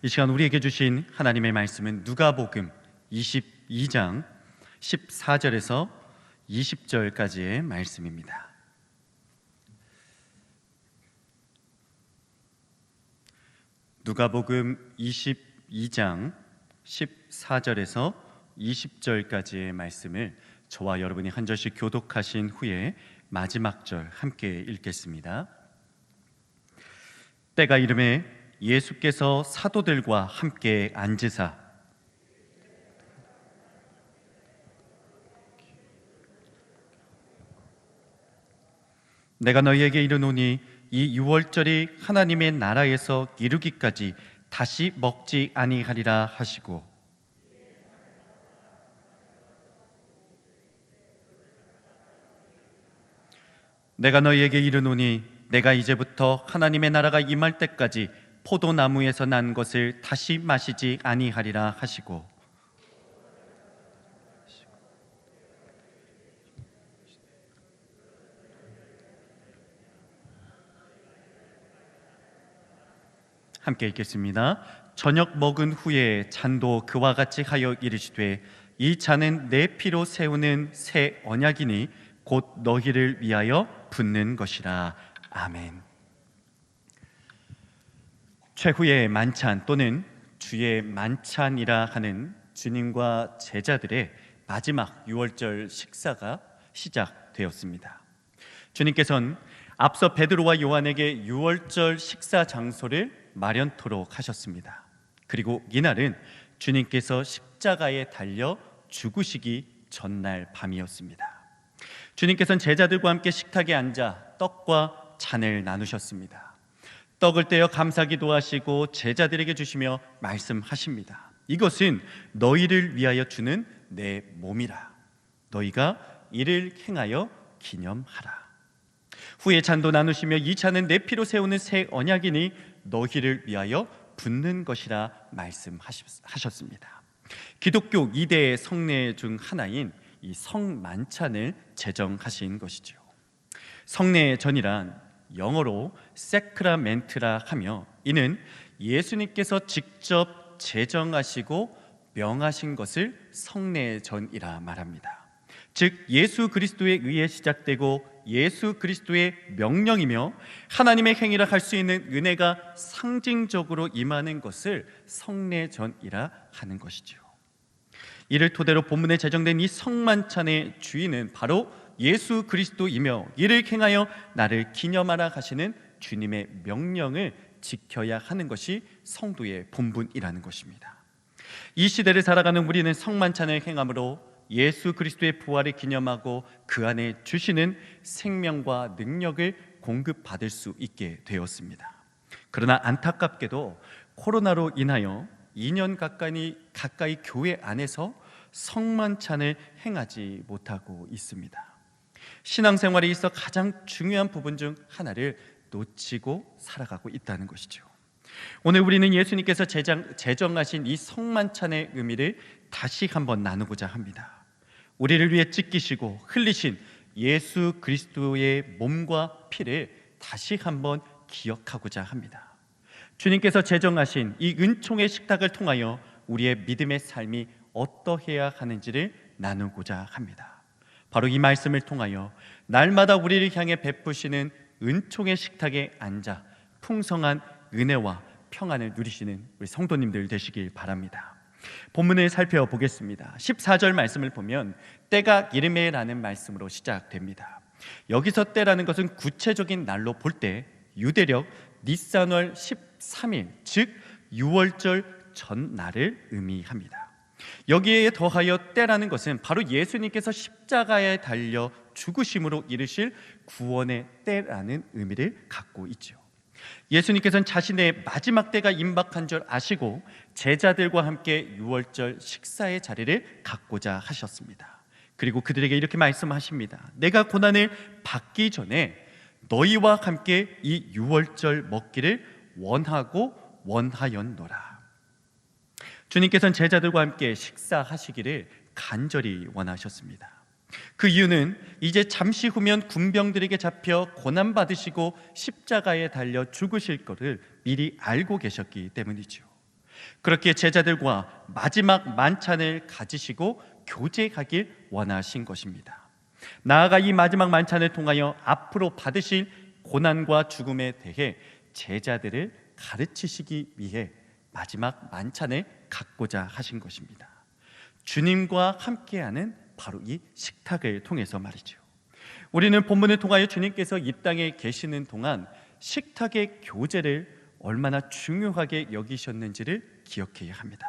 이 시간 우리에게 주신 하나님의 말씀은 누가복음 22장 14절에서 20절까지의 말씀입니다. 누가복음 22장 14절에서 20절까지의 말씀을 저와 여러분이 한 절씩 교독하신 후에 마지막 절 함께 읽겠습니다. 때가 이르매 예수께서 사도들과 함께 앉으사 내가 너희에게 이르노니 이 유월절이 하나님의 나라에서 이루기까지 다시 먹지 아니하리라 하시고 내가 너희에게 이르노니 내가 이제부터 하나님의 나라가 임할 때까지 포도나무에서 난 것을 다시 마시지 아니하리라 하시고 함께 읽겠습니다. 저녁 먹은 후에 잔도 그와 같이 하여 이르시되 이 잔은 내 피로 세우는 새 언약이니 곧 너희를 위하여 붓는 것이라. 아멘. 최후의 만찬 또는 주의 만찬이라 하는 주님과 제자들의 마지막 유월절 식사가 시작되었습니다. 주님께서는 앞서 베드로와 요한에게 유월절 식사 장소를 마련토록 하셨습니다. 그리고 이날은 주님께서 십자가에 달려 죽으시기 전날 밤이었습니다. 주님께서는 제자들과 함께 식탁에 앉아 떡과 잔을 나누셨습니다. 떡을 떼어 감사기도 하시고 제자들에게 주시며 말씀하십니다. 이것은 너희를 위하여 주는 내 몸이라. 너희가 이를 행하여 기념하라. 후에 잔도 나누시며 이 잔은 내 피로 세우는 새 언약이니 너희를 위하여 붓는 것이라 말씀하셨습니다. 기독교 2대 성례 중 하나인 이 성만찬을 제정하신 것이죠. 성례전이란 영어로 세크라멘트라 하며 이는 예수님께서 직접 제정하시고 명하신 것을 성례전이라 말합니다. 즉 예수 그리스도에 의해 시작되고 예수 그리스도의 명령이며 하나님의 행위라 할 수 있는 은혜가 상징적으로 임하는 것을 성례전이라 하는 것이죠. 이를 토대로 본문에 제정된 이 성만찬의 주인은 바로 예수 그리스도이며 이를 행하여 나를 기념하라 하시는 주님의 명령을 지켜야 하는 것이 성도의 본분이라는 것입니다. 이 시대를 살아가는 우리는 성만찬을 행함으로 예수 그리스도의 부활을 기념하고 그 안에 주시는 생명과 능력을 공급받을 수 있게 되었습니다. 그러나 안타깝게도 코로나로 인하여 2년 가까이 교회 안에서 성만찬을 행하지 못하고 있습니다. 신앙생활에 있어 가장 중요한 부분 중 하나를 놓치고 살아가고 있다는 것이죠. 오늘 우리는 예수님께서 제정하신 이 성만찬의 의미를 다시 한번 나누고자 합니다. 우리를 위해 찢기시고 흘리신 예수 그리스도의 몸과 피를 다시 한번 기억하고자 합니다. 주님께서 제정하신 이 은총의 식탁을 통하여 우리의 믿음의 삶이 어떠해야 하는지를 나누고자 합니다. 바로 이 말씀을 통하여 날마다 우리를 향해 베푸시는 은총의 식탁에 앉아 풍성한 은혜와 평안을 누리시는 우리 성도님들 되시길 바랍니다. 본문을 살펴보겠습니다. 14절 말씀을 보면 때가 이르매라는 말씀으로 시작됩니다. 여기서 때라는 것은 구체적인 날로 볼 때 유대력 니산월 13일 즉 유월절 전날을 의미합니다. 여기에 더하여 때라는 것은 바로 예수님께서 십자가에 달려 죽으심으로 이르실 구원의 때라는 의미를 갖고 있죠. 예수님께서는 자신의 마지막 때가 임박한 줄 아시고 제자들과 함께 유월절 식사의 자리를 갖고자 하셨습니다. 그리고 그들에게 이렇게 말씀하십니다. 내가 고난을 받기 전에 너희와 함께 이 유월절 먹기를 원하고 원하였노라. 주님께서는 제자들과 함께 식사하시기를 간절히 원하셨습니다. 그 이유는 이제 잠시 후면 군병들에게 잡혀 고난받으시고 십자가에 달려 죽으실 것을 미리 알고 계셨기 때문이죠. 그렇게 제자들과 마지막 만찬을 가지시고 교제하길 원하신 것입니다. 나아가 이 마지막 만찬을 통하여 앞으로 받으실 고난과 죽음에 대해 제자들을 가르치시기 위해 마지막 만찬을 갖고자 하신 것입니다. 주님과 함께하는 바로 이 식탁을 통해서 말이죠. 우리는 본문을 통하여 주님께서 이 땅에 계시는 동안 식탁의 교제를 얼마나 중요하게 여기셨는지를 기억해야 합니다.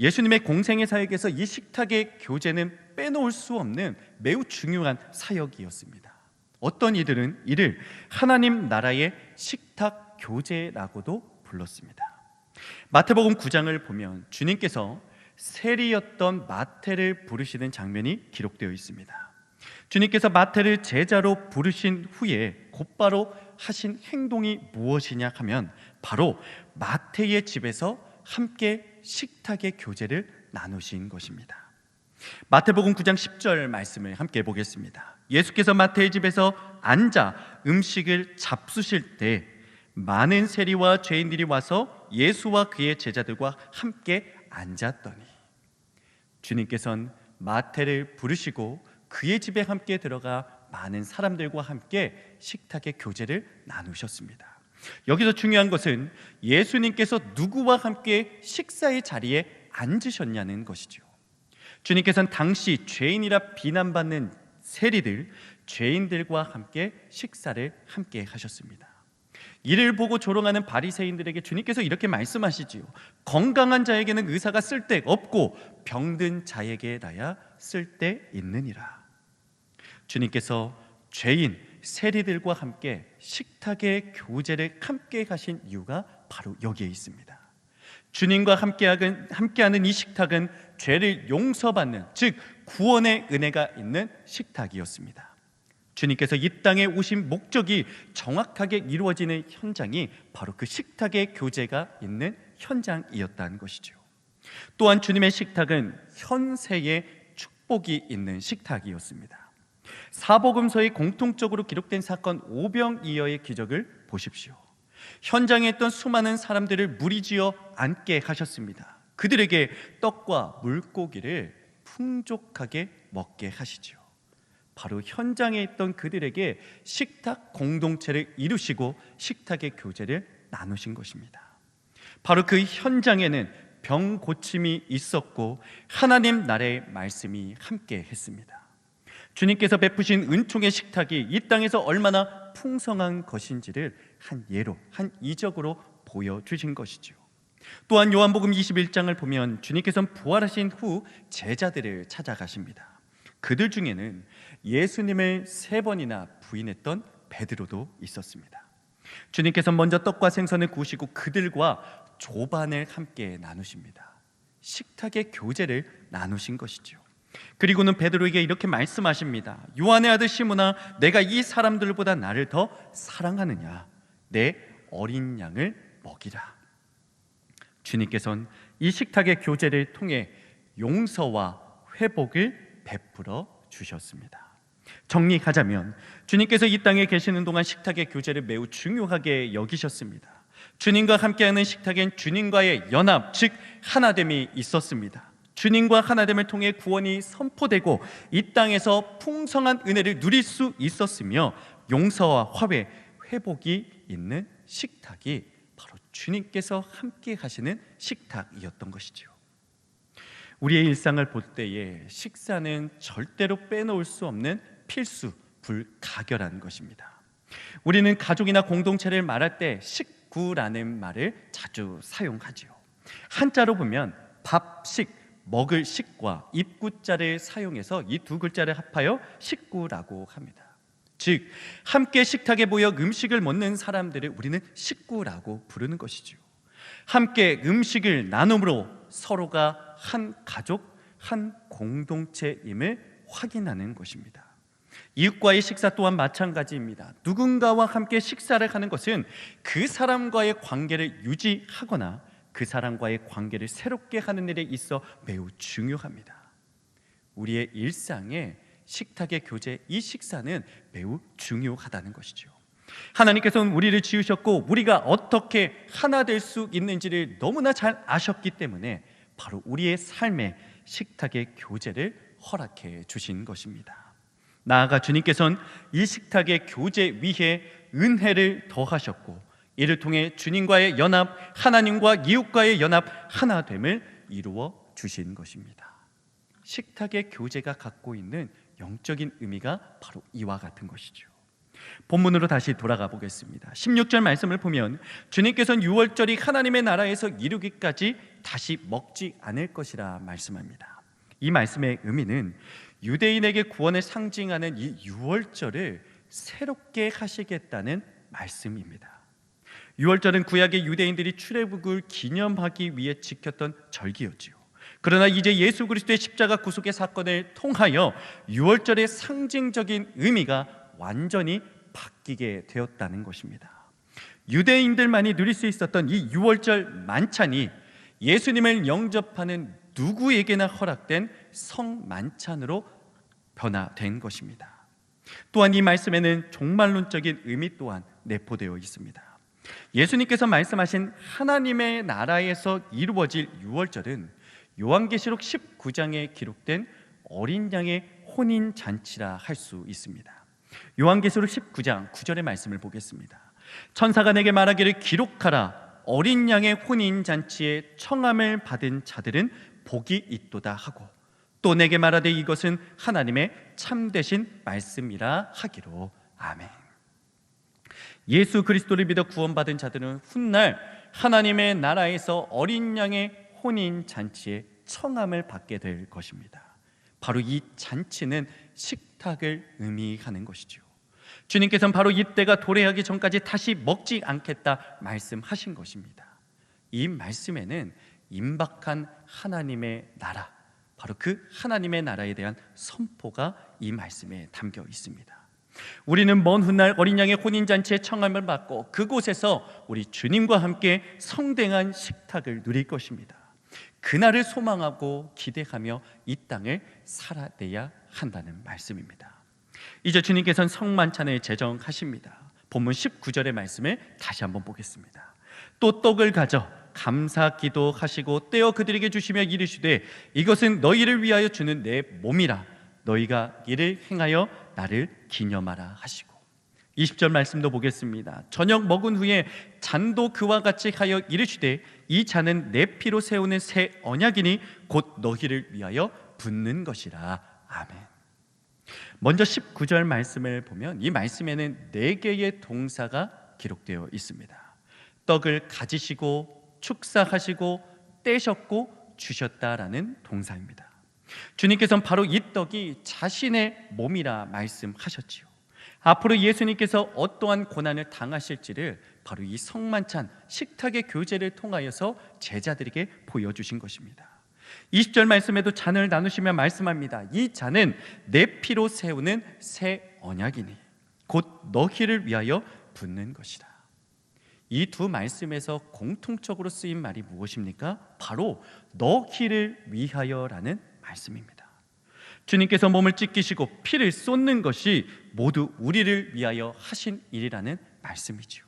예수님의 공생의 사역에서 이 식탁의 교제는 빼놓을 수 없는 매우 중요한 사역이었습니다. 어떤 이들은 이를 하나님 나라의 식탁 교제라고도 불렀습니다. 마태복음 9장을 보면 주님께서 세리였던 마태를 부르시는 장면이 기록되어 있습니다. 주님께서 마태를 제자로 부르신 후에 곧바로 하신 행동이 무엇이냐 하면 바로 마태의 집에서 함께 식탁의 교제를 나누신 것입니다. 마태복음 9장 10절 말씀을 함께 보겠습니다. 예수께서 마태의 집에서 앉아 음식을 잡수실 때 많은 세리와 죄인들이 와서 예수와 그의 제자들과 함께 앉았더니, 주님께서는 마태를 부르시고 그의 집에 함께 들어가 많은 사람들과 함께 식탁의 교제를 나누셨습니다. 여기서 중요한 것은 예수님께서 누구와 함께 식사의 자리에 앉으셨냐는 것이죠. 주님께서는 당시 죄인이라 비난받는 세리들, 죄인들과 함께 식사를 함께 하셨습니다. 이를 보고 조롱하는 바리새인들에게 주님께서 이렇게 말씀하시지요. 건강한 자에게는 의사가 쓸데없고 병든 자에게라야 쓸데있느니라. 주님께서 죄인, 세리들과 함께 식탁의 교제를 함께 하신 이유가 바로 여기에 있습니다. 주님과 함께하는 이 식탁은 죄를 용서받는, 즉 구원의 은혜가 있는 식탁이었습니다. 주님께서 이 땅에 오신 목적이 정확하게 이루어지는 현장이 바로 그 식탁의 교제가 있는 현장이었다는 것이죠. 또한 주님의 식탁은 현세의 축복이 있는 식탁이었습니다. 사복음서에 공통적으로 기록된 사건 오병이어의 기적을 보십시오. 현장에 있던 수많은 사람들을 무리지어 앉게 하셨습니다. 그들에게 떡과 물고기를 풍족하게 먹게 하시죠. 바로 현장에 있던 그들에게 식탁 공동체를 이루시고 식탁의 교제를 나누신 것입니다. 바로 그 현장에는 병 고침이 있었고 하나님 나라의 말씀이 함께 했습니다. 주님께서 베푸신 은총의 식탁이 이 땅에서 얼마나 풍성한 것인지를 한 예로, 한 이적으로 보여주신 것이죠. 또한 요한복음 21장을 보면 주님께서는 부활하신 후 제자들을 찾아가십니다. 그들 중에는 예수님을 3번이나 부인했던 베드로도 있었습니다. 주님께서 먼저 떡과 생선을 구우시고 그들과 조반을 함께 나누십니다. 식탁의 교제를 나누신 것이죠. 그리고는 베드로에게 이렇게 말씀하십니다. 요한의 아들 시몬아, 내가 이 사람들보다 나를 더 사랑하느냐? 내 어린 양을 먹이라. 주님께서는 이 식탁의 교제를 통해 용서와 회복을 베풀어 주셨습니다. 정리하자면 주님께서 이 땅에 계시는 동안 식탁의 교제를 매우 중요하게 여기셨습니다. 주님과 함께하는 식탁엔 주님과의 연합, 즉 하나됨이 있었습니다. 주님과 하나됨을 통해 구원이 선포되고 이 땅에서 풍성한 은혜를 누릴 수 있었으며 용서와 화해, 회복이 있는 식탁이 바로 주님께서 함께 하시는 식탁이었던 것이죠. 우리의 일상을 볼 때에 식사는 절대로 빼놓을 수 없는 필수, 불가결한 것입니다. 우리는 가족이나 공동체를 말할 때 식구라는 말을 자주 사용하지요. 한자로 보면 밥, 식, 먹을 식과 입구자를 사용해서 이 두 글자를 합하여 식구라고 합니다. 즉 함께 식탁에 모여 음식을 먹는 사람들을 우리는 식구라고 부르는 것이죠. 함께 음식을 나눔으로 서로가 한 가족, 한 공동체임을 확인하는 것입니다. 이웃과의 식사 또한 마찬가지입니다. 누군가와 함께 식사를 하는 것은 그 사람과의 관계를 유지하거나 그 사람과의 관계를 새롭게 하는 일에 있어 매우 중요합니다. 우리의 일상에 식탁의 교제, 이 식사는 매우 중요하다는 것이죠. 하나님께서는 우리를 지으셨고 우리가 어떻게 하나 될 수 있는지를 너무나 잘 아셨기 때문에 바로 우리의 삶의 식탁의 교제를 허락해 주신 것입니다. 나아가 주님께서는 이 식탁의 교제 위에 은혜를 더하셨고 이를 통해 주님과의 연합, 하나님과 이웃과의 연합, 하나됨을 이루어 주신 것입니다. 식탁의 교제가 갖고 있는 영적인 의미가 바로 이와 같은 것이죠. 본문으로 다시 돌아가 보겠습니다. 16절 말씀을 보면 주님께서는 유월절이 하나님의 나라에서 이루기까지 다시 먹지 않을 것이라 말씀합니다. 이 말씀의 의미는 유대인에게 구원을 상징하는 이 유월절을 새롭게 하시겠다는 말씀입니다. 유월절은 구약의 유대인들이 출애굽을 기념하기 위해 지켰던 절기였지요. 그러나 이제 예수 그리스도의 십자가 구속의 사건을 통하여 유월절의 상징적인 의미가 완전히 바뀌게 되었다는 것입니다. 유대인들만이 누릴 수 있었던 이 유월절 만찬이 예수님을 영접하는 누구에게나 허락된 성만찬으로 변화된 것입니다. 또한 이 말씀에는 종말론적인 의미 또한 내포되어 있습니다. 예수님께서 말씀하신 하나님의 나라에서 이루어질 유월절은 요한계시록 19장에 기록된 어린 양의 혼인잔치라 할 수 있습니다. 요한계시록 19장 9절의 말씀을 보겠습니다. 천사가 내게 말하기를 기록하라. 어린 양의 혼인잔치에 청함을 받은 자들은 복이 있도다 하고 또 내게 말하되 이것은 하나님의 참되신 말씀이라 하기로. 아멘. 예수 그리스도를 믿어 구원받은 자들은 훗날 하나님의 나라에서 어린 양의 혼인잔치에 청함을 받게 될 것입니다. 바로 이 잔치는 식탁을 의미하는 것이죠. 주님께서는 바로 이때가 도래하기 전까지 다시 먹지 않겠다 말씀하신 것입니다. 이 말씀에는 임박한 하나님의 나라, 바로 그 하나님의 나라에 대한 선포가 이 말씀에 담겨 있습니다. 우리는 먼 훗날 어린 양의 혼인잔치에 청함을 받고 그곳에서 우리 주님과 함께 성대한 식탁을 누릴 것입니다. 그날을 소망하고 기대하며 이 땅을 살아내야 한다는 말씀입니다. 이제 주님께서는 성만찬을 제정하십니다. 본문 19절의 말씀을 다시 한번 보겠습니다. 또 떡을 가져 감사 기도하시고 떼어 그들에게 주시며 이르시되 이것은 너희를 위하여 주는 내 몸이라. 너희가 이를 행하여 나를 기념하라 하시고 20절 말씀도 보겠습니다. 저녁 먹은 후에 잔도 그와 같이 하여 이르시되 이 잔은 내 피로 세우는 새 언약이니 곧 너희를 위하여 붓는 것이라. 아멘. 먼저 19절 말씀을 보면 이 말씀에는 4개의 동사가 기록되어 있습니다. 떡을 가지시고 축사하시고 떼셨고 주셨다라는 동사입니다. 주님께서는 바로 이 떡이 자신의 몸이라 말씀하셨지요. 앞으로 예수님께서 어떠한 고난을 당하실지를 바로 이 성만찬 식탁의 교제를 통하여서 제자들에게 보여주신 것입니다. 20절 말씀에도 잔을 나누시며 말씀합니다. 이 잔은 내 피로 세우는 새 언약이니 곧 너희를 위하여 붓는 것이다. 이 두 말씀에서 공통적으로 쓰인 말이 무엇입니까? 바로 너희를 위하여라는 말씀입니다. 주님께서 몸을 찢기시고 피를 쏟는 것이 모두 우리를 위하여 하신 일이라는 말씀이지요.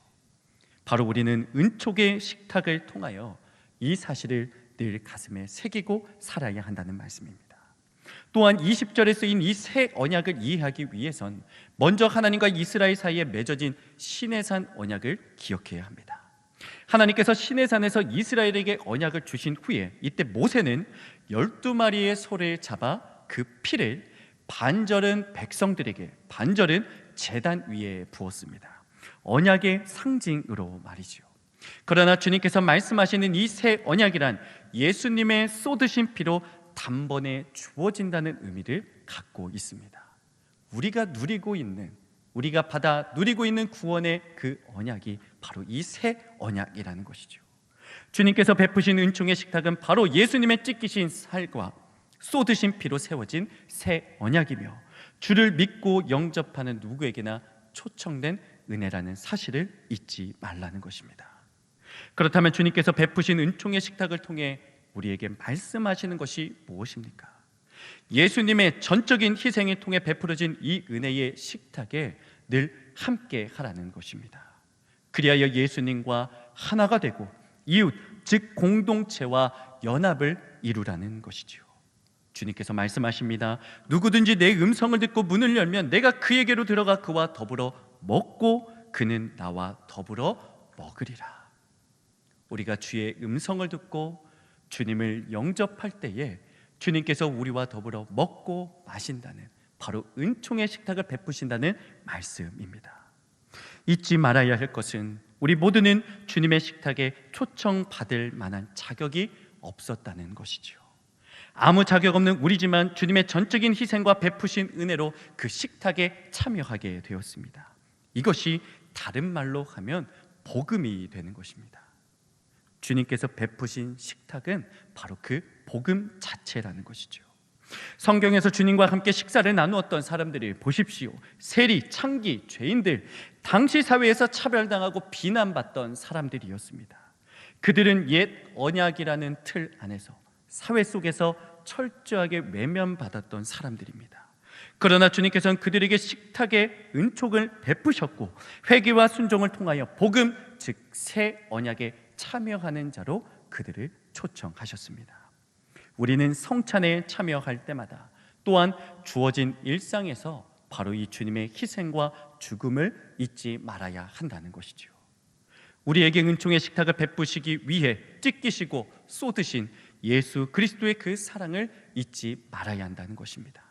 바로 우리는 은촉의 식탁을 통하여 이 사실을 늘 가슴에 새기고 살아야 한다는 말씀입니다. 또한 20절에 쓰인 이 새 언약을 이해하기 위해선 먼저 하나님과 이스라엘 사이에 맺어진 시내산 언약을 기억해야 합니다. 하나님께서 시내산에서 이스라엘에게 언약을 주신 후에 이때 모세는 12마리의 소를 잡아 그 피를 반절은 백성들에게 반절은 제단 위에 부었습니다. 언약의 상징으로 말이죠. 그러나 주님께서 말씀하시는 이 새 언약이란 예수님의 쏟으신 피로 단번에 주어진다는 의미를 갖고 있습니다. 우리가 누리고 있는, 우리가 받아 누리고 있는 구원의 그 언약이 바로 이 새 언약이라는 것이죠. 주님께서 베푸신 은총의 식탁은 바로 예수님의 찢기신 살과 쏟으신 피로 세워진 새 언약이며 주를 믿고 영접하는 누구에게나 초청된 은혜라는 사실을 잊지 말라는 것입니다. 그렇다면 주님께서 베푸신 은총의 식탁을 통해 우리에게 말씀하시는 것이 무엇입니까? 예수님의 전적인 희생을 통해 베풀어진 이 은혜의 식탁에 늘 함께 하라는 것입니다. 그리하여 예수님과 하나가 되고 이웃, 즉 공동체와 연합을 이루라는 것이지요. 주님께서 말씀하십니다. 누구든지 내 음성을 듣고 문을 열면 내가 그에게로 들어가 그와 더불어 먹고 그는 나와 더불어 먹으리라. 우리가 주의 음성을 듣고 주님을 영접할 때에 주님께서 우리와 더불어 먹고 마신다는, 바로 은총의 식탁을 베푸신다는 말씀입니다. 잊지 말아야 할 것은 우리 모두는 주님의 식탁에 초청받을 만한 자격이 없었다는 것이죠. 아무 자격 없는 우리지만 주님의 전적인 희생과 베푸신 은혜로 그 식탁에 참여하게 되었습니다. 이것이 다른 말로 하면 복음이 되는 것입니다. 주님께서 베푸신 식탁은 바로 그 복음 자체라는 것이죠. 성경에서 주님과 함께 식사를 나누었던 사람들이 보십시오. 세리, 창기, 죄인들, 당시 사회에서 차별당하고 비난받던 사람들이었습니다. 그들은 옛 언약이라는 틀 안에서 사회 속에서 철저하게 외면받았던 사람들입니다. 그러나 주님께서는 그들에게 식탁의 은총을 베푸셨고 회개와 순종을 통하여 복음, 즉 새 언약에 참여하는 자로 그들을 초청하셨습니다. 우리는 성찬에 참여할 때마다 또한 주어진 일상에서 바로 이 주님의 희생과 죽음을 잊지 말아야 한다는 것이죠. 우리에게 은총의 식탁을 베푸시기 위해 찢기시고 쏟으신 예수 그리스도의 그 사랑을 잊지 말아야 한다는 것입니다.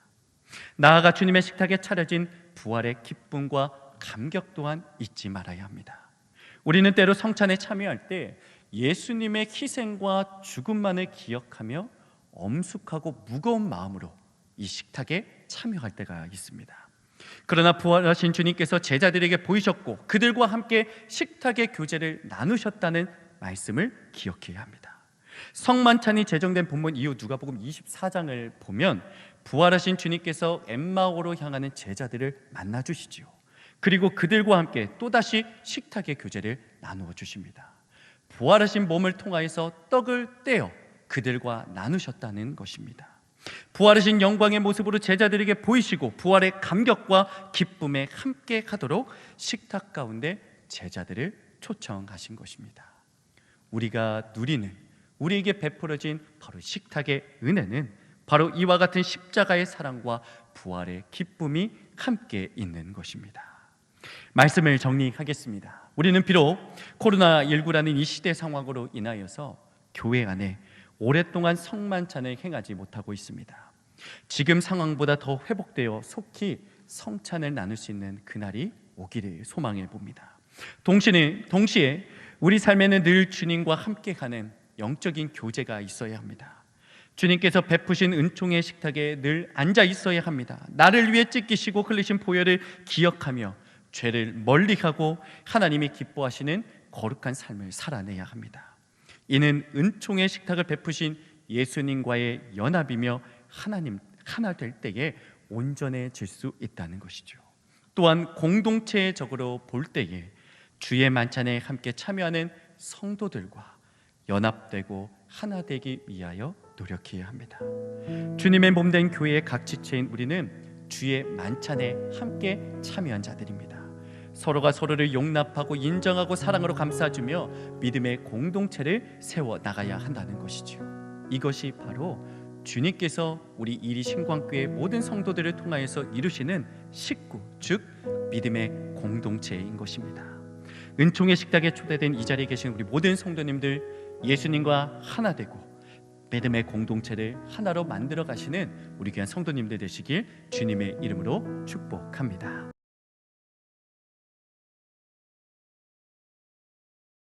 나아가 주님의 식탁에 차려진 부활의 기쁨과 감격 또한 잊지 말아야 합니다. 우리는 때로 성찬에 참여할 때 예수님의 희생과 죽음만을 기억하며 엄숙하고 무거운 마음으로 이 식탁에 참여할 때가 있습니다. 그러나 부활하신 주님께서 제자들에게 보이셨고 그들과 함께 식탁의 교제를 나누셨다는 말씀을 기억해야 합니다. 성만찬이 제정된 본문 이후 누가복음 24장을 보면 부활하신 주님께서 엠마오로 향하는 제자들을 만나 주시지요. 그리고 그들과 함께 또다시 식탁의 교제를 나누어 주십니다. 부활하신 몸을 통하여서 떡을 떼어 그들과 나누셨다는 것입니다. 부활하신 영광의 모습으로 제자들에게 보이시고 부활의 감격과 기쁨에 함께 하도록 식탁 가운데 제자들을 초청하신 것입니다. 우리가 누리는, 우리에게 베풀어진 바로 식탁의 은혜는 바로 이와 같은 십자가의 사랑과 부활의 기쁨이 함께 있는 것입니다. 말씀을 정리하겠습니다. 우리는 비록 코로나19라는 이 시대 상황으로 인하여서 교회 안에 오랫동안 성만찬을 행하지 못하고 있습니다. 지금 상황보다 더 회복되어 속히 성찬을 나눌 수 있는 그날이 오기를 소망해 봅니다. 동시에 우리 삶에는 늘 주님과 함께하는 영적인 교제가 있어야 합니다. 주님께서 베푸신 은총의 식탁에 늘 앉아 있어야 합니다. 나를 위해 찢기시고 흘리신 보혈을 기억하며 죄를 멀리하고 하나님이 기뻐하시는 거룩한 삶을 살아내야 합니다. 이는 은총의 식탁을 베푸신 예수님과의 연합이며 하나님 하나 될 때에 온전해질 수 있다는 것이죠. 또한 공동체적으로 볼 때에 주의 만찬에 함께 참여하는 성도들과 연합되고 하나 되기 위하여 노력해야 합니다. 주님의 몸된 교회의 각 지체인 우리는 주의 만찬에 함께 참여한 자들입니다. 서로가 서로를 용납하고 인정하고 사랑으로 감싸주며 믿음의 공동체를 세워 나가야 한다는 것이죠. 이것이 바로 주님께서 우리 이리 신광교회 모든 성도들을 통하여서 이루시는 식구, 즉 믿음의 공동체인 것입니다. 은총의 식탁에 초대된 이 자리에 계신 우리 모든 성도님들, 예수님과 하나 되고 믿음의 공동체를 하나로 만들어 가시는 우리 귀한 성도님들 되시길 주님의 이름으로 축복합니다.